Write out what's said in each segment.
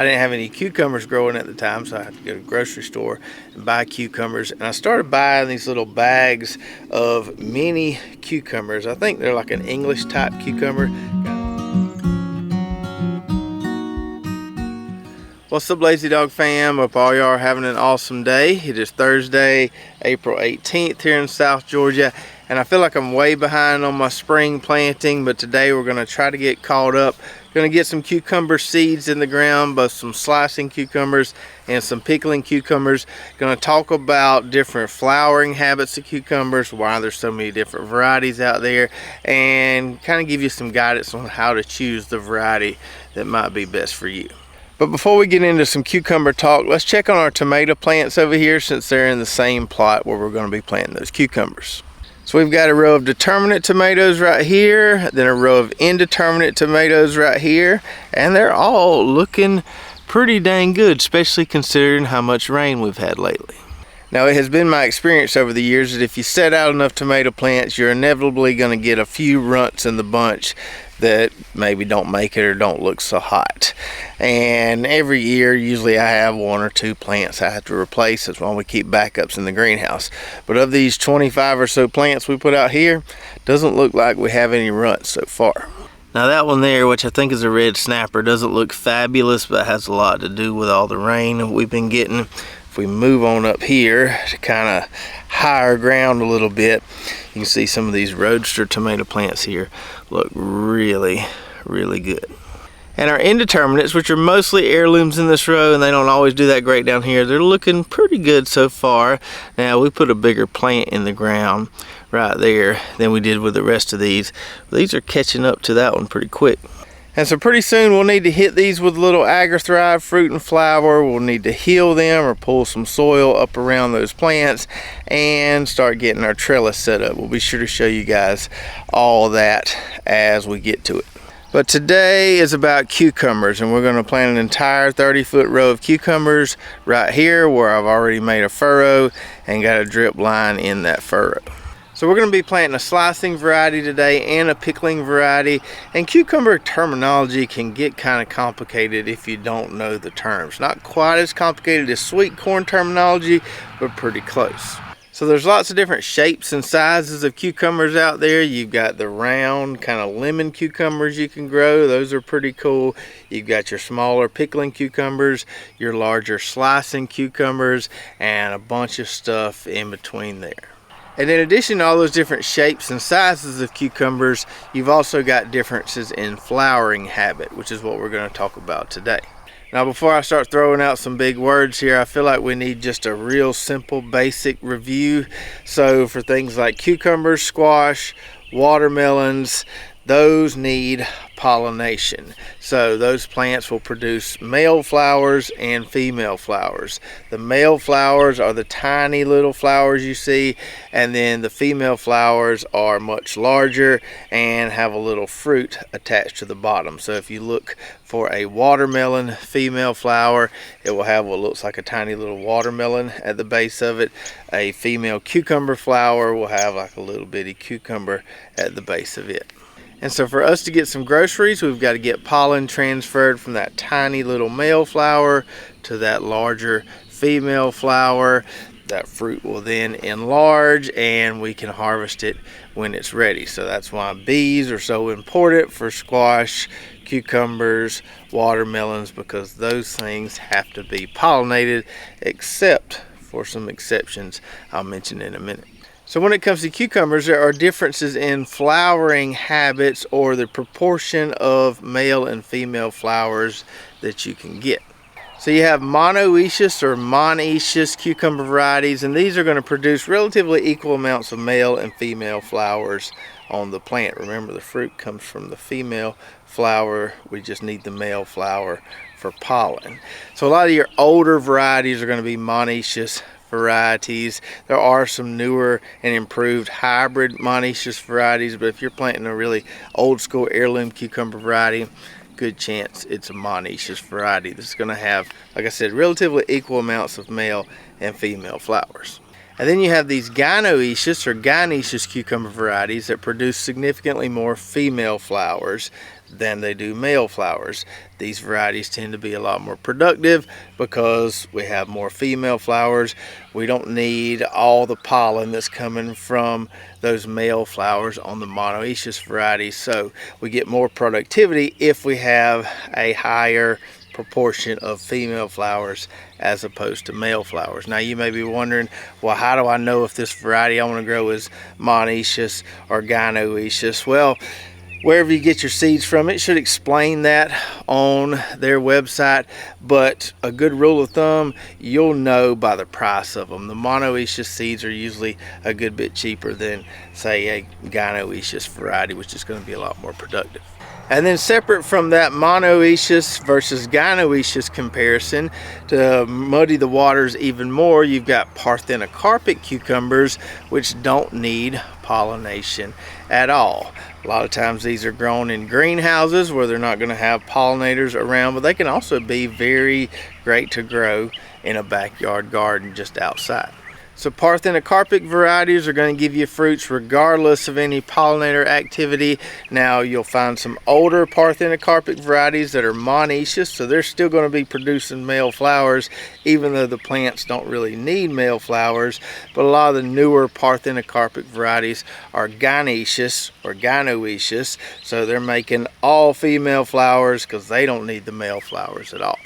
I didn't have any cucumbers growing at the time, so I had to go to the grocery store and buy cucumbers. And I started buying these little bags of mini cucumbers. I think they're like an English type cucumber. What's up, Lazy Dog fam? Hope all y'all are having an awesome day. It is Thursday, April 18th here in South Georgia, and I feel like I'm way behind on my spring planting, but today we're gonna try to get caught up. Gonna get some cucumber seeds in the ground, both some slicing cucumbers and some pickling cucumbers. Gonna talk about different flowering habits of cucumbers, why there's so many different varieties out there, and kind of give you some guidance on how to choose the variety that might be best for you. But before we get into some cucumber talk, let's check on our tomato plants over here, since they're in the same plot where we're going to be planting those cucumbers. So we've got a row of determinate tomatoes right here, then a row of indeterminate tomatoes right here, and they're all looking pretty dang good, especially considering how much rain we've had lately. Now, it has been my experience over the years that if you set out enough tomato plants, you're inevitably going to get a few runts in the bunch that maybe don't make it or don't look so hot. And every year, usually I have one or two plants I have to replace. That's why we keep backups in the greenhouse. But of these 25 or so plants we put out here, doesn't look like we have any runts so far. Now that one there, which I think is a red snapper, doesn't look fabulous, but has a lot to do with all the rain we've been getting. If we move on up here to kind of higher ground a little bit, you can see some of these roadster tomato plants here look really, really good. And our indeterminates, which are mostly heirlooms in this row, and they don't always do that great down here, they're looking pretty good so far. Now, we put a bigger plant in the ground right there than we did with the rest of these. These are catching up to that one pretty quick. And so pretty soon we'll need to hit these with a little AgriThrive fruit and flower. We'll need to heal them or pull some soil up around those plants and start getting our trellis set up. We'll be sure to show you guys all that as we get to it. But today is about cucumbers, and we're going to plant an entire 30-foot row of cucumbers right here where I've already made a furrow and got a drip line in that furrow. So we're going to be planting a slicing variety today and a pickling variety, and cucumber terminology can get kind of complicated if you don't know the terms. Not quite as complicated as sweet corn terminology, but pretty close. So there's lots of different shapes and sizes of cucumbers out there. You've got the round kind of lemon cucumbers you can grow. Those are pretty cool. You've got your smaller pickling cucumbers, your larger slicing cucumbers, and a bunch of stuff in between there. And in addition to all those different shapes and sizes of cucumbers, you've also got differences in flowering habit, which is what we're going to talk about today. Now, before I start throwing out some big words here, I feel like we need just a real simple, basic review. So for things like cucumbers, squash, watermelons, those need pollination. So those plants will produce male flowers and female flowers. The male flowers are the tiny little flowers you see, and then the female flowers are much larger and have a little fruit attached to the bottom. So if you look for a watermelon female flower, it will have what looks like a tiny little watermelon at the base of it. A female cucumber flower will have like a little bitty cucumber at the base of it. And so for us to get some groceries, we've got to get pollen transferred from that tiny little male flower to that larger female flower. That fruit will then enlarge and we can harvest it when it's ready. So that's why bees are so important for squash, cucumbers, watermelons, because those things have to be pollinated, except for some exceptions I'll mention in a minute. So when it comes to cucumbers, there are differences in flowering habits or the proportion of male and female flowers that you can get. So you have monoecious or monoecious cucumber varieties, and these are going to produce relatively equal amounts of male and female flowers on the plant. Remember, the fruit comes from the female flower. We just need the male flower for pollen. So a lot of your older varieties are going to be monoecious varieties. There are some newer and improved hybrid monoecious varieties, but if you're planting a really old school heirloom cucumber variety, good chance it's a monoecious variety. This is going to have, like I said, relatively equal amounts of male and female flowers. And then you have these gynoecious or gynoecious cucumber varieties that produce significantly more female flowers than they do male flowers. These varieties tend to be a lot more productive because we have more female flowers. We don't need all the pollen that's coming from those male flowers on the monoecious varieties, so we get more productivity if we have a higher proportion of female flowers as opposed to male flowers. Now you may be wondering, well, how do I know if this variety I want to grow is monoecious or gynoecious? Well, wherever you get your seeds from, it should explain that on their website, but a good rule of thumb, you'll know by the price of them. The monoecious seeds are usually a good bit cheaper than, say, a gynoecious variety, which is going to be a lot more productive. And then separate from that monoecious versus gynoecious comparison, to muddy the waters even more, you've got parthenocarpic cucumbers, which don't need pollination at all. A lot of times these are grown in greenhouses where they're not going to have pollinators around, but they can also be very great to grow in a backyard garden just outside. So parthenocarpic varieties are going to give you fruits regardless of any pollinator activity. Now you'll find some older parthenocarpic varieties that are monoecious, so they're still going to be producing male flowers even though the plants don't really need male flowers. But a lot of the newer parthenocarpic varieties are gynoecious or gynoecious, so they're making all female flowers because they don't need the male flowers at all.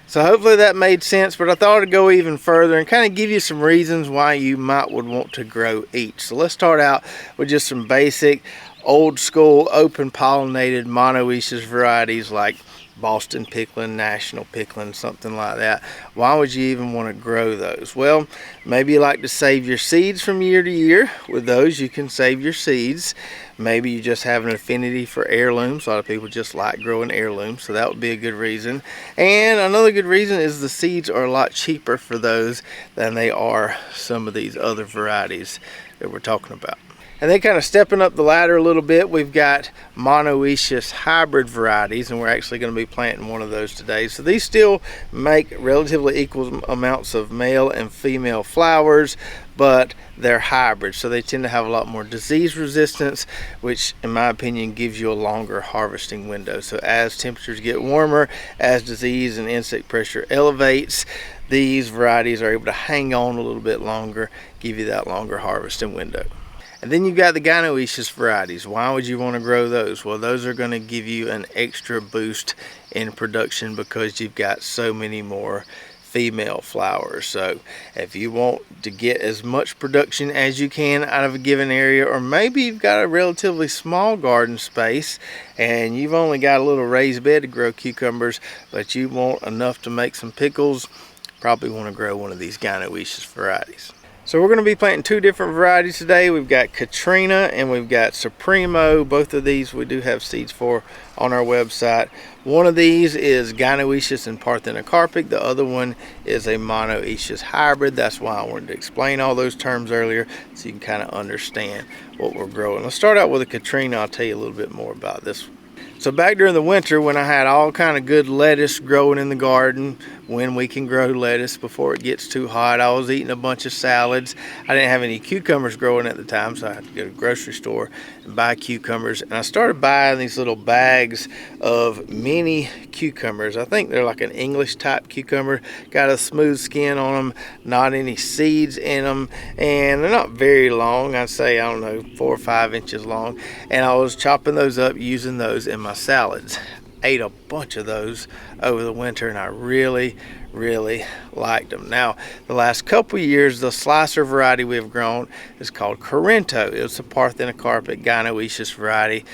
So hopefully that made sense, but I thought I'd go even further and kind of give you some reasons why you would want to grow each. So let's start out with just some basic old school open pollinated monoecious varieties like Boston pickling, national pickling, something like that. Why would you even want to grow those? Well, maybe you like to save your seeds from year to year. With those, you can save your seeds. Maybe you just have an affinity for heirlooms. A lot of people just like growing heirlooms, so that would be a good reason. And another good reason is the seeds are a lot cheaper for those than they are some of these other varieties that we're talking about. And then kind of stepping up the ladder a little bit, we've got monoecious hybrid varieties, and we're actually going to be planting one of those today. So these still make relatively equal amounts of male and female flowers, but they're hybrids, so they tend to have a lot more disease resistance, which in my opinion gives you a longer harvesting window. So as temperatures get warmer, as disease and insect pressure elevates, these varieties are able to hang on a little bit longer, give you that longer harvesting window. And then you've got the gynoecious varieties. Why would you want to grow those? Well, those are going to give you an extra boost in production because you've got so many more female flowers. So if you want to get as much production as you can out of a given area, or maybe you've got a relatively small garden space and you've only got a little raised bed to grow cucumbers, but you want enough to make some pickles, probably want to grow one of these gynoecious varieties. So we're going to be planting two different varieties today. We've got Katrina and we've got Supremo. Both of these we do have seeds for on our website. One of these is gynoecious and parthenocarpic. The other one is a monoecious hybrid. That's why I wanted to explain all those terms earlier so you can kind of understand what we're growing. Let's start out with a Katrina. I'll tell you a little bit more about this one. So back during the winter when I had all kind of good lettuce growing in the garden, when we can grow lettuce before it gets too hot, I was eating a bunch of salads. I didn't have any cucumbers growing at the time, so I had to go to the grocery store and buy cucumbers. And I started buying these little bags of mini cucumbers. I think they're like an English type cucumber. Got a smooth skin on them, not any seeds in them, and they're not very long. I'd say, I don't know, 4 or 5 inches long. And I was chopping those up, using those in my salads. Ate a bunch of those over the winter, and I really liked them. Now the last couple years, the slicer variety we've grown is called Corinto. It's a parthenocarpic gynoecious variety.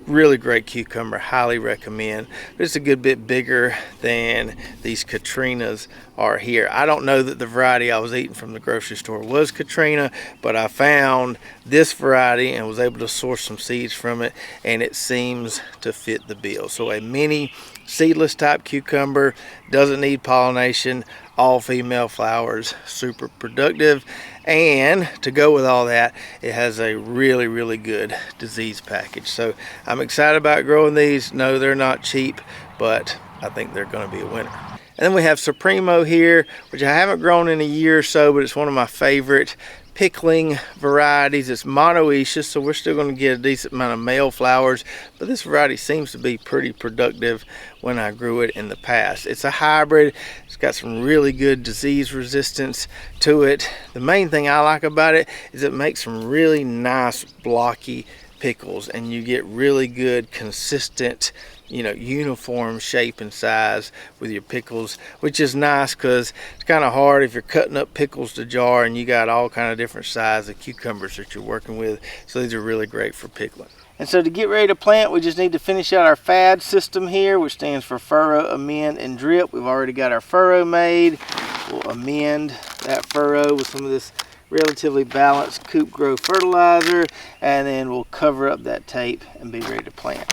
Really great cucumber, highly recommend. It's a good bit bigger than these Katrinas are here. I don't know that the variety I was eating from the grocery store was Katrina, but I found this variety and was able to source some seeds from it, and it seems to fit the bill. So a mini seedless type cucumber, doesn't need pollination, all female flowers, super productive. And to go with all that, it has a really good disease package. So I'm excited about growing these. No, they're not cheap, but I think they're going to be a winner. And then we have Supremo here, which I haven't grown in a year or so, but it's one of my favorite pickling varieties. It's monoecious, so we're still going to get a decent amount of male flowers, but this variety seems to be pretty productive when I grew it in the past. It's a hybrid. It's got some really good disease resistance to it. The main thing I like about it is it makes some really nice blocky pickles, and you get really good consistent, you know, uniform shape and size with your pickles, which is nice because it's kind of hard if you're cutting up pickles to jar and you got all kind of different size of cucumbers that you're working with. So these are really great for pickling. And so to get ready to plant, we just need to finish out our FAD system here, which stands for furrow, amend, and drip. We've already got our furrow made. We'll amend that furrow with some of this relatively balanced Coop Grow fertilizer, and then we'll cover up that tape and be ready to plant.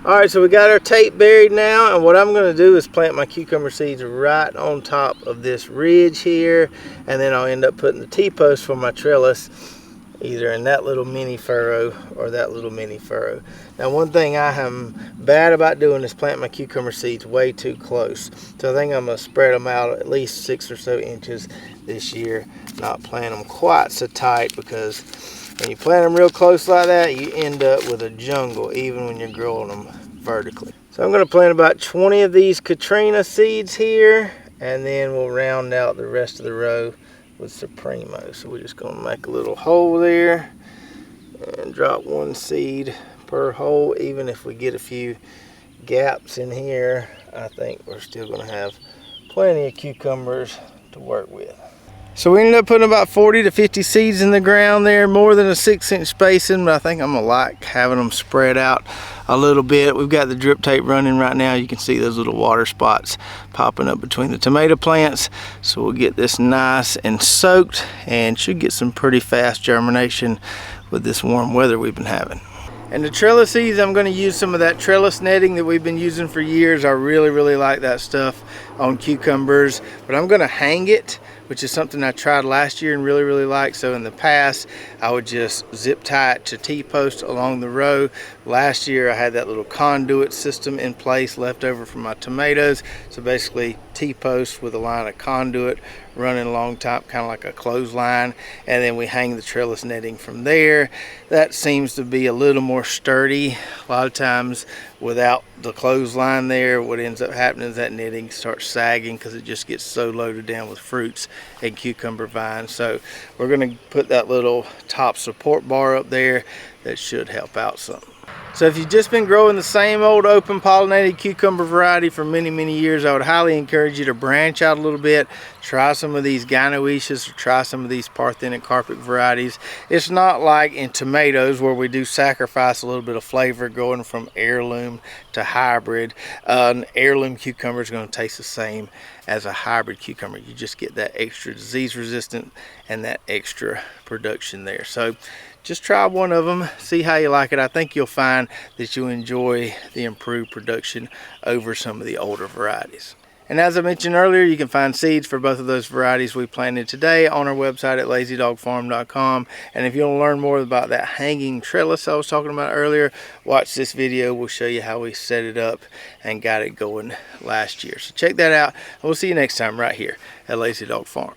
All right, so we got our tape buried now, and what I'm going to do is plant my cucumber seeds right on top of this ridge here, and then I'll end up putting the T-post for my trellis either in that little mini furrow or that little mini furrow. Now, one thing I am bad about doing is plant my cucumber seeds way too close. So I think I'm going to spread them out at least 6 or so inches this year, not plant them quite so tight, because when you plant them real close like that, you end up with a jungle even when you're growing them vertically. So I'm going to plant about 20 of these Katrina seeds here, and then we'll round out the rest of the row with Supremo. So we're just going to make a little hole there and drop one seed per hole. Even if we get a few gaps in here, I think we're still going to have plenty of cucumbers to work with. So we ended up putting about 40 to 50 seeds in the ground there, more than a 6-inch spacing, but I think I'm gonna like having them spread out a little bit. We've got the drip tape running right now. You can see those little water spots popping up between the tomato plants. So we'll get this nice and soaked, and should get some pretty fast germination with this warm weather we've been having. And the trellis seeds, I'm going to use some of that trellis netting that we've been using for years. I really like that stuff on cucumbers, but I'm going to hang it, which is something I tried last year and really liked. So in the past, I would just zip tie it to T-post along the row. Last year, I had that little conduit system in place left over from my tomatoes. So basically, T-post with a line of conduit running along top, kind of like a clothesline, and then we hang the trellis netting from there. That seems to be a little more sturdy. A lot of times without the clothesline there, what ends up happening is that netting starts sagging because it just gets so loaded down with fruits and cucumber vines. So we're going to put that little top support bar up there. That should help out some. So if you've just been growing the same old open pollinated cucumber variety for many years, I would highly encourage you to branch out a little bit. Try some of these gynoecious, or try some of these parthenocarpic varieties. It's not like in tomatoes where we do sacrifice a little bit of flavor going from heirloom to hybrid. An heirloom cucumber is going to taste the same as a hybrid cucumber. You just get that extra disease resistant and that extra production there. So just try one of them, see how you like it. I think you'll find that you'll enjoy the improved production over some of the older varieties. And as I mentioned earlier, you can find seeds for both of those varieties we planted today on our website at lazydogfarm.com. And if you want to learn more about that hanging trellis I was talking about earlier, watch this video. We'll show you how we set it up and got it going last year. So check that out. We'll see you next time right here at Lazy Dog Farm.